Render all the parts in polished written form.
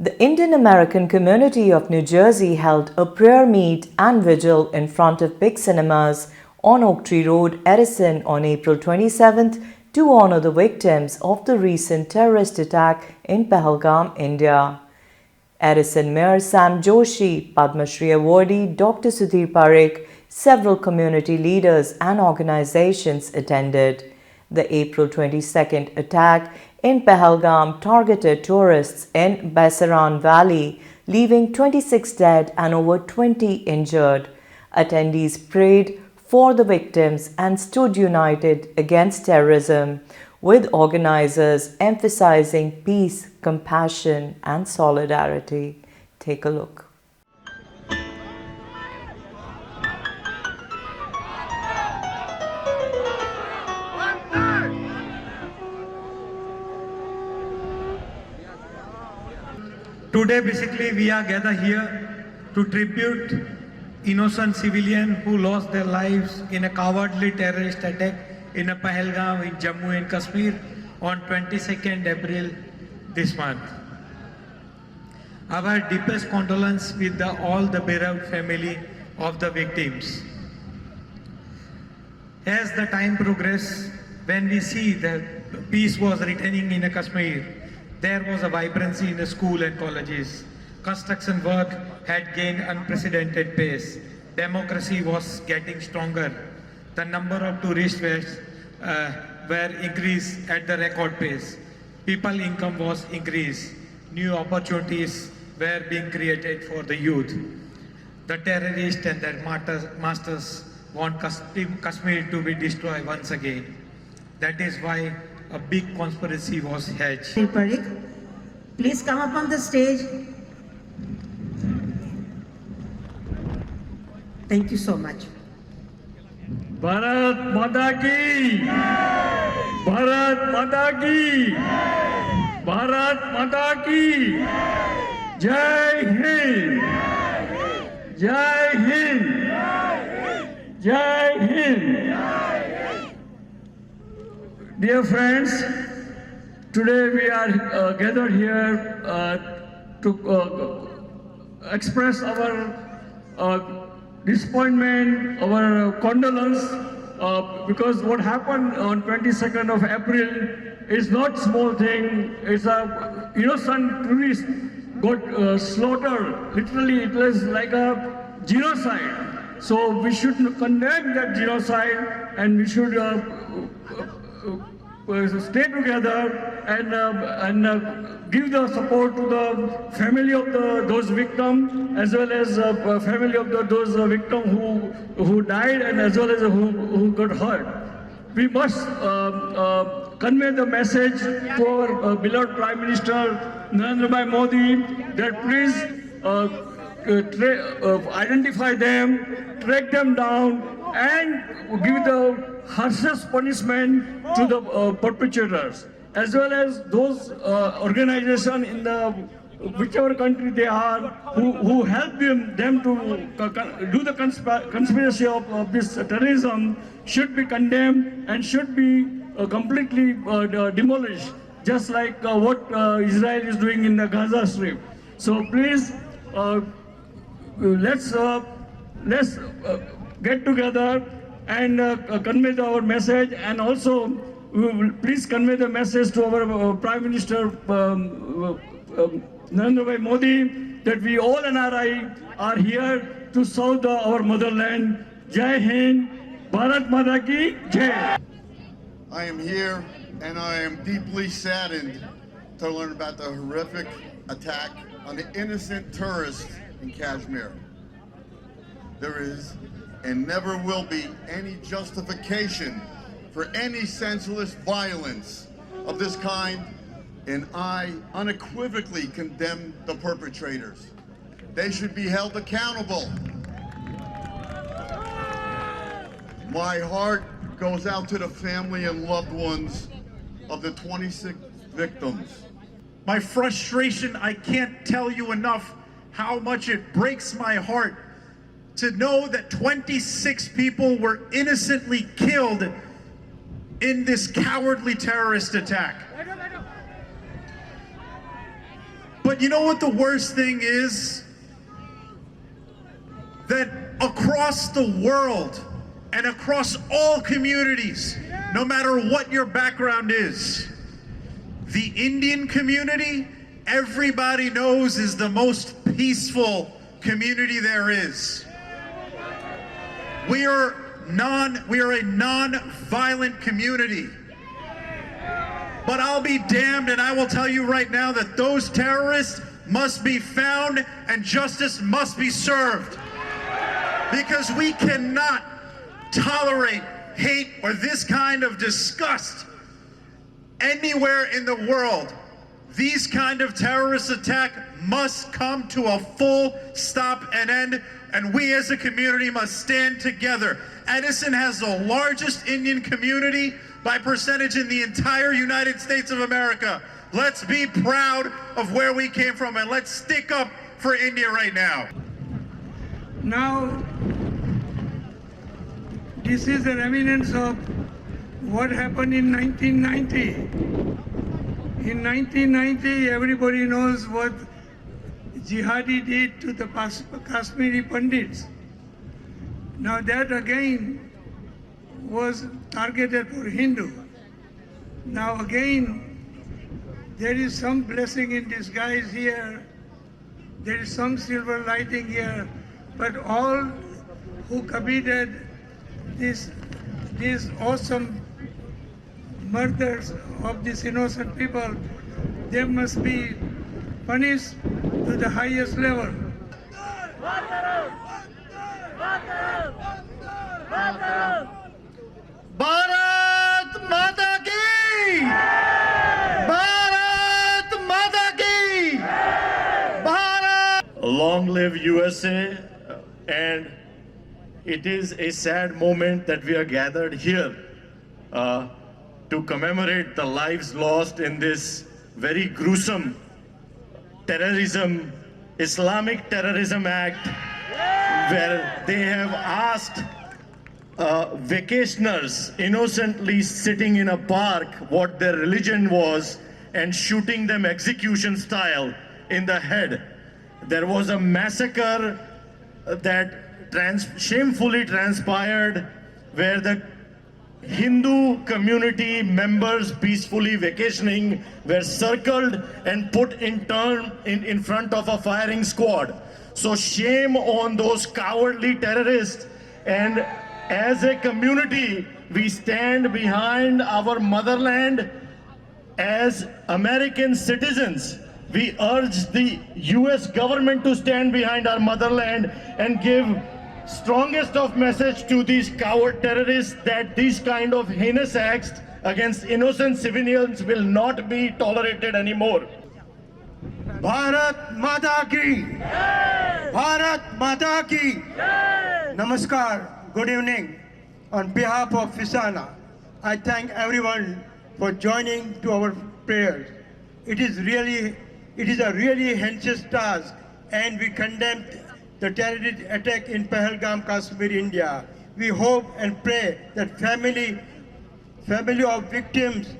The Indian American community of New Jersey held a prayer meet and vigil in front of Big Cinemas on Oak Tree Road, Edison on April 27th to honor the victims of the recent terrorist attack in Pahalgam, India. Edison Mayor Sam Joshi, Padma Shri awardee Dr. Sudhir Parikh, several community leaders and organizations attended. The April 22nd attack in Pahalgam targeted tourists in Baisaran Valley, leaving 26 dead and over 20 injured. Attendees prayed for the victims and stood united against terrorism, with organizers emphasizing peace, compassion, and solidarity. Take a look. Today, basically, we are gathered here to tribute innocent civilians who lost their lives in a cowardly terrorist attack in a Pahalgam in Jammu and Kashmir on 22nd April this month. Our deepest condolence with all the bereaved family of the victims. As the time progressed, when we see that peace was returning in Kashmir, there was a vibrancy in the school and colleges. Construction work had gained unprecedented pace. Democracy was getting stronger. The number of tourists were increased at the record pace. People income was increased. New opportunities were being created for the youth. The terrorists and their masters want Kashmir to be destroyed once again. That is why a big conspiracy was hatched. Parikh, please come up on the stage. Thank you so much. Bharat Mata ki! Bharat Mata ki! Bharat Mata ki! Jai Hind! Jai Hind! Jai Hind! Dear friends, today we are gathered here to express our disappointment, our condolence, because what happened on 22nd of April is not small thing. It's a innocent tourist got slaughtered. Literally, it was like a genocide. So we should condemn that genocide, and we should stay together and give the support to the family of those victims, as well as family of those victims who died, and as well as who got hurt. We must convey the message to our beloved Prime Minister Narendra Bhai Modi that please identify them, track them down, and give the harshest punishment to the perpetrators, as well as those organizations in the whichever country they are who help them to do the conspiracy of this terrorism should be condemned and should be completely demolished, just like what Israel is doing in the Gaza Strip. So please, let's get together and convey our message, and also please convey the message to our Prime Minister Narendra Bhai Modi that we all NRI are here to serve our motherland. Jai Hind, Bharat Mata ki Jai. I am here and I am deeply saddened to learn about the horrific attack on the innocent tourists in Kashmir. There is and never will be any justification for any senseless violence of this kind, and I unequivocally condemn the perpetrators. They should be held accountable. My heart goes out to the family and loved ones of the 26 victims. My frustration, I can't tell you enough how much it breaks my heart to know that 26 people were innocently killed in this cowardly terrorist attack. But But you know what the worst thing is? That across the world and across all communities, no matter what your background is, the Indian community, everybody knows, is the most peaceful community there is. We are a non-violent community. But I'll be damned, and I will tell you right now that those terrorists must be found and justice must be served. Because we cannot tolerate hate or this kind of disgust anywhere in the world. These kind of terrorist attack must come to a full stop and end, and we as a community must stand together. Edison has the largest Indian community by percentage in the entire United States of America. Let's be proud of where we came from, and let's stick up for India right now. Now, this is the remnants of what happened in 1990. In 1990, everybody knows what Jihadi did to the Kashmiri Pandits. Now that again was targeted for Hindu. Now again, there is some blessing in disguise here. There is some silver lighting here. But all who committed these awesome murders of these innocent people, they must be punished to the highest level. Bharat Mata Ki! Bharat Mata Ki! Bharat! Long live USA, and it is a sad moment that we are gathered here to commemorate the lives lost in this very gruesome terrorism, Islamic terrorism act, where they have asked vacationers innocently sitting in a park what their religion was and shooting them execution style in the head. There was a massacre that shamefully transpired where the Hindu community members peacefully vacationing were circled and put in front of a firing squad. So shame on those cowardly terrorists, and as a community we stand behind our motherland. As American citizens, we urge the US government to stand behind our motherland and give strongest of message to these coward terrorists that these kind of heinous acts against innocent civilians will not be tolerated anymore. Bharat Mata Ki! Bharat Mata Ki! Namaskar, good evening. On behalf of FISANA, I thank everyone for joining to our prayers. It is a really heinous task, and we condemn the terrorist attack in Pahalgam, Kashmir, India. We hope and pray that family of victims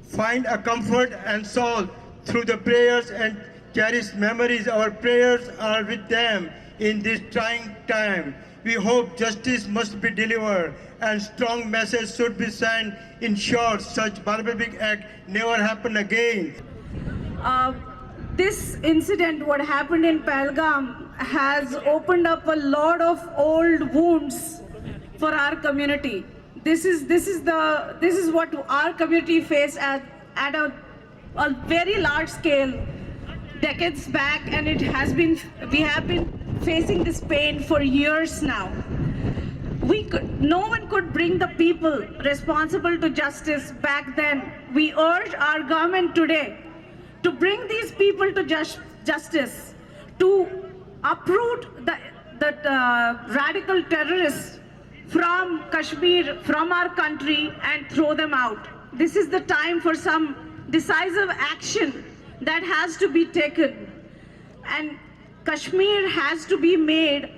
find a comfort and solace through the prayers and cherish memories. Our prayers are with them in this trying time. We hope justice must be delivered and strong message should be sent, ensure such barbaric act never happen again. This incident, what happened in Pahalgam, has opened up a lot of old wounds for our community. This is what our community faced at a very large scale decades back, and we have been facing this pain for years now. No one could bring the people responsible to justice back then. We urge our government today to bring these people to justice, to uproot the radical terrorists from Kashmir, from our country, and throw them out. This is the time for some decisive action that has to be taken. And Kashmir has to be made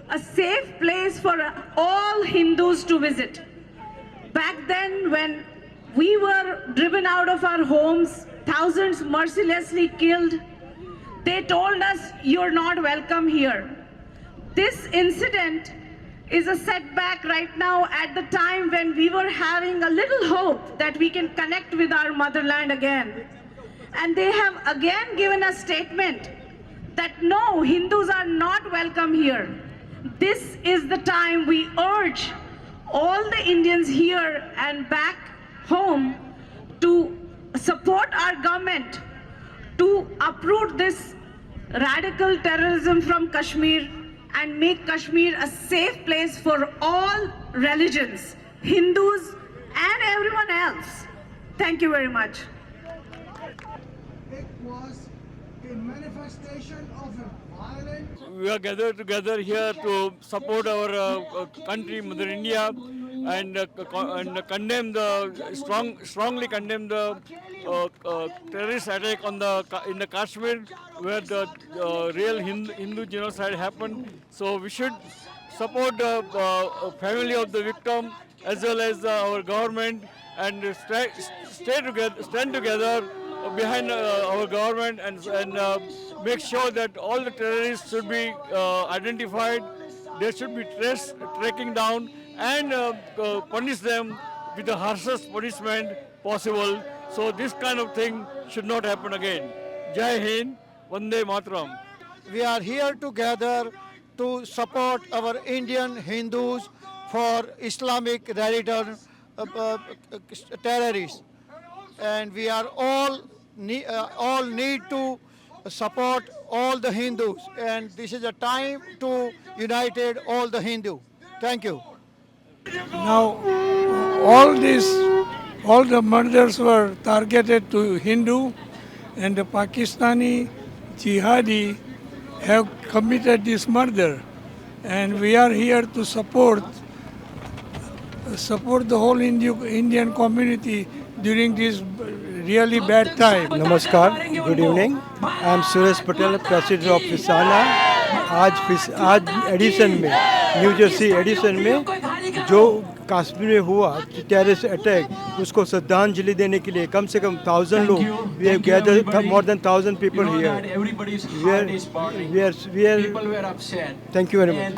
a safe place for all Hindus to visit. Back then, when we were driven out of our homes, thousands mercilessly killed. They told us, "You're not welcome here." This incident is a setback right now at the time when we were having a little hope that we can connect with our motherland again. And they have again given a statement that no, Hindus are not welcome here. This is the time we urge all the Indians here and back home to support our government to uproot this radical terrorism from Kashmir and make Kashmir a safe place for all religions, Hindus and everyone else. Thank you very much. It was a manifestation of a violent. We are gathered together here to support our country, Mother India, and condemn strongly condemn the terrorist attack in the Kashmir, where the real Hindu genocide happened. So we should support the family of the victim as well as our government, and stand together behind our government and make sure that all the terrorists should be identified. They should be tracking down and punish them with the harshest punishment possible. So this kind of thing should not happen again. Jai Hind, Vande Mataram. We are here together to support our Indian Hindus for Islamic radical terrorists, and we are all need to support all the Hindus, and this is a time to unite all the Hindu. Thank you. Now, all the murders were targeted to Hindu, and the Pakistani jihadi have committed this murder, and we are here to support the whole Indian community during this really bad time. नमस्कार, good evening. I am Suresh Patel, president of फिसाना. आज Edison में, new Jersey Edison में जो कश्मीर में हुआ terrorist attack, उसको श्रद्धांजलि देने के लिए कम से कम 1000 लोग, we have gathered more than 1000 people here. We are thank you very much.